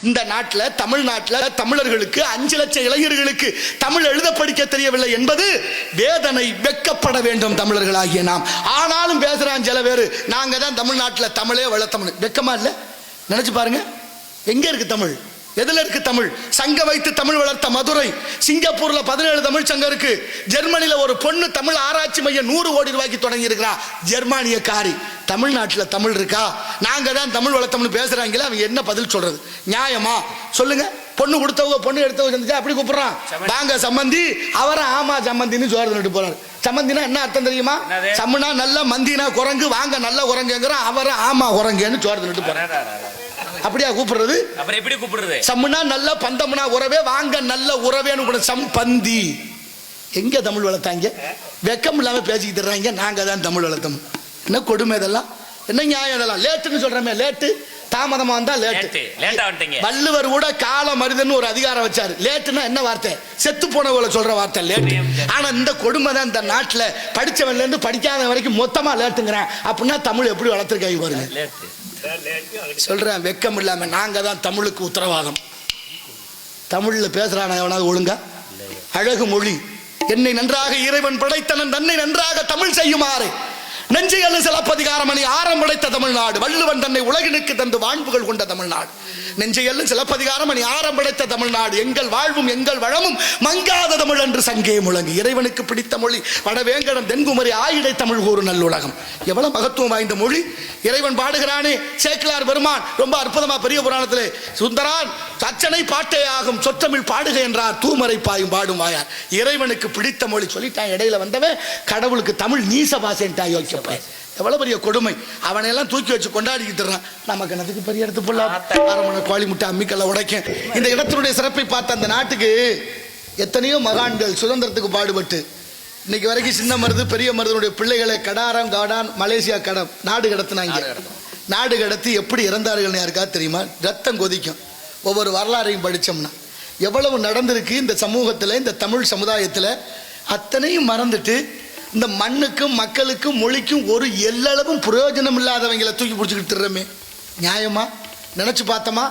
இந்த நாட்டில் தமிழ்நாட்டில் தமிழர்களுக்கு 5 லட்சம் இளைஞர்களுக்கு தமிழ் எழுத படிக்க தெரியவில்லை என்பது வேதனை, வெட்கப்பட வேண்டும் தமிழர்களாகிய நாம். ஆனாலும் பேசுறான் சில பேர், நாங்க தான் தமிழ்நாட்டில் தமிழே வளர்த்தோம். வெட்கமா இல்லை? நினைச்சு பாருங்க, எங்க இருக்கு தமிழ்? எதுல இருக்கு தமிழ்? சங்க வைத்து தமிழ் வளர்த்த மதுரை. சிங்கப்பூர்ல 17 தமிழ் சங்கம் இருக்கு. ஜெர்மனில ஒரு பொண்ணு தமிழ் ஆராய்ச்சி மையம் 100 கோடி ரூபாய்க்கு தொடங்கி இருக்கிறா, ஜெர்மானிய காரி. தமிழ்நாட்டில் தமிழ் இருக்கா? நாங்க தான் தமிழ் வளர்த்தோம்னு பேசுறாங்களே, அவங்க என்ன பதில் சொல்றது? நியாயமா சொல்லுங்க? பொண்ணு கொடுத்தவங்க பொண்ணு எடுத்தவங்க செஞ்சா அப்படி கூப்பிடுறான், வாங்க சம்மந்தி, அவரை ஆமா சம்மந்தின்னு சோறு நட்டு போறாரு. சம்மந்தினா என்ன அர்த்தம் தெரியுமா? சம்முனா நல்ல, மந்தினா குரங்கு, வாங்க நல்ல குரங்குங்கிறான், அவரை ஆமா குரங்குன்னு சோறு நட்டு போறாரு. அப்படியா கூப்பிடுறது? அப்புறம் எப்படி கூப்பிடுறது? சம்முனா நல்ல, பந்தம்னா உறவே, வாங்க நல்ல உறவேன்னு கூட சம்பந்தி. எங்க தமிழ் வளர்த்தாங்க? வெக்கம் இல்லாம பேசிக்கிட்டு தர்றாங்க, நாங்க தான் தமிழ் வளர்த்தோம். என்ன கொடுமை இதெல்லாம்? என்ன நியாயம் இதெல்லாம்? லேட்டுன்னு சொல்றமே, லேட்டு தாமதமா வந்தா லேட்டு. வள்ளுவர் கூட கால மருதன்னு ஒரு அதிகாரம் வச்சாரு. லேட்டுன்னா என்ன வார்த்தை? செத்து போனவங்களை சொல்ற வார்த்தை லேட்டு. ஆனா இந்த கொடுமை தான் இந்த நாட்டுல, படிச்சவன்ல இருந்து படிக்காத வரைக்கும் மொத்தமா லேட்டுங்கிறேன். அப்படின்னா தமிழ் எப்படி வளர்த்துருக்காங்க பாருங்க. சொல்றேன், வெக்கம் இல்லாம நாங்க தான் தமிழுக்கு உத்தரவாதம். தமிழ்ல பேசுறான எவனாவது ஒழுங்கா? அழகு மொழி. என்னை நன்றாக இறைவன் படைத்தனன், தன்னை நன்றாக தமிழ் செய்யுமாறு நெஞ்சையல்லு சிலப்பதிகாரம் அணி ஆரம் படைத்த தமிழ்நாடு. வள்ளுவன் தன்னை உலகினுக்கு தந்து வாழ்வுகள் கொண்ட தமிழ்நாடு. நெஞ்சையல்லு சிலப்பதிகாரம் அணி ஆரம் படைத்த தமிழ்நாடு. எங்கள் வாழ்வும் எங்கள் வளமும் மங்காத தமிழ் என்று சங்கே முழங்கு. இறைவனுக்கு பிடித்த மொழி வடவேங்கடம் தென்குமரி ஆயிடை தமிழ் கூறு நல்லுலகம். எவ்வளவு மகத்துவம் வாய்ந்த மொழி! இறைவன் பாடுகிறானே, சேக்கிலார் பெருமான் ரொம்ப அற்புதமா பெரிய புராணத்திலே, சுந்தரான் சச்சனை பாட்டே ஆகும் சொற்றமிழ் பாடுக என்றார், தூமரை பாயும் பாடும் வாயார். இறைவனுக்கு பிடித்த மொழி சொல்லிட்டான். இடையில வந்தவன் கடவுளுக்கு தமிழ் நீச பாசைன்ட்டா. யோசிக்கப்ப எவ்வளவு பெரிய கொடுமை! அவனை எல்லாம் தூக்கி வச்சு கொண்டாடிக்கிட்டு இருக்கான். நமக்கு என்னதுக்கு பெரிய இடத்து போல அரமணை கோழி முட்டை அம்மிக்கல்ல உடைக்க. இந்த இடத்தினுடைய சிறப்பை பார்த்த அந்த நாட்டுக்கு எத்தனையோ மகான்கள் சுதந்திரத்துக்கு பாடுபட்டு இன்னைக்கு வரைக்கும் சின்ன மருது பெரிய மருதனுடைய பிள்ளைகளை கடாரம் காடான் மலேசியா கடம் நாடு கடத்தினாங்க. நாடு கடத்தி எப்படி இறந்தார்கள் யாருக்கா தெரியுமா? ரத்தம் கொதிக்கும். ஒவ்வொரு வரலாறையும் படித்தோம்னா எவ்வளவு நடந்திருக்கு இந்த சமூகத்தில், இந்த தமிழ் சமுதாயத்தில். அத்தனையும் மறந்துட்டு இந்த மண்ணுக்கும் மக்களுக்கும் மொழிக்கும் ஒரு எல்லளவும் பிரயோஜனம் இல்லாதவங்களை தூக்கி பிடிச்சிக்கிட்டு இருறமே. நியாயமா? நினைச்சு பார்த்தோமா?